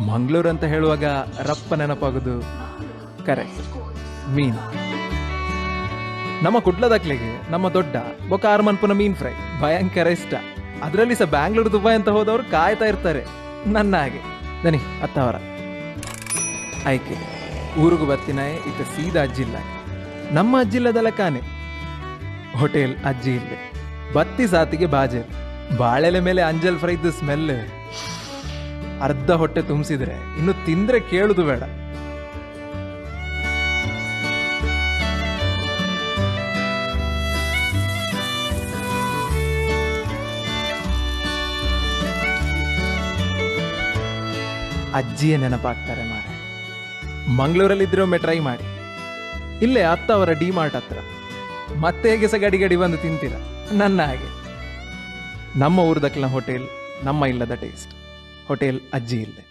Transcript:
ಮಂಗಳೂರು ಅಂತ ಹೇಳುವಾಗ ರಪ್ಪ ನೆನಪಾಗೋದು ಕರೆಕ್ಟ್ ಮೀನು. ನಮ್ಮ ಕುಡ್ಲದಕ್ಲೆಗೆ ನಮ್ಮ ದೊಡ್ಡ ಬೊಕ್ಕ ಆರ್ಮನ್ಪುನ ಮೀನ್ ಫ್ರೈ ಭಯಂಕರ ಇಷ್ಟ. ಅದರಲ್ಲಿ ಸಹ ಬ್ಯಾಂಗ್ಳೂರು ದುಬೈ ಅಂತ ಹೋದವರು ಕಾಯ್ತಾ ಇರ್ತಾರೆ ನನ್ನ ಹಾಗೆ. ದನಿ ಅತ್ತವರ ಆಯ್ಕೆ ಊರಿಗೂ ಬರ್ತೀನಾಯೆ ಇತ್ತ ಸೀದಾ ಅಜ್ಜಿಲ್ಲ. ನಮ್ಮ ಅಜ್ಜಿಲ್ಲದಲ್ಲ ಕಾನೆ ಹೋಟೆಲ್ ಅಜ್ಜಿ ಇಲ್ಲೇ ಬತ್ತಿ ಸಾತಿಗೆ ಬಾಜೆ ಬಾಳೆಲೆ ಮೇಲೆ ಅಂಜಲ್ ಫ್ರೈದು ಸ್ಮೆಲ್ ಅರ್ಧ ಹೊಟ್ಟೆ ತುಂಬಿಸಿದ್ರೆ ಇನ್ನು ತಿಂದ್ರೆ ಕೇಳುದು ಬೇಡ. ಅಜ್ಜಿಯೇ ನೆನಪಾಗ್ತಾರೆ ಮಾರೆ. ಮಂಗಳೂರಲ್ಲಿ ಇದ್ರೆ ಒಮ್ಮೆ ಟ್ರೈ ಮಾಡಿ. ಇಲ್ಲೇ ಅತ್ತ ಅವರ ಡಿ ಮಾರ್ಟ್ ಹತ್ರ ಮತ್ತೆ ಹೇಗೆ ಸಹ ಗಡಿ ಗಡಿ ಬಂದು ತಿಂತೀರ ನನ್ನ ಹಾಗೆ. ನಮ್ಮ ಊರ್ದಕ್ಲ ಹೋಟೆಲ್, ನಮ್ಮ ಇಲ್ಲದ ಟೇಸ್ಟ್, ಹೋಟೆಲ್ ಅಜ್ಜಿ ಇಲ್ಲೇ.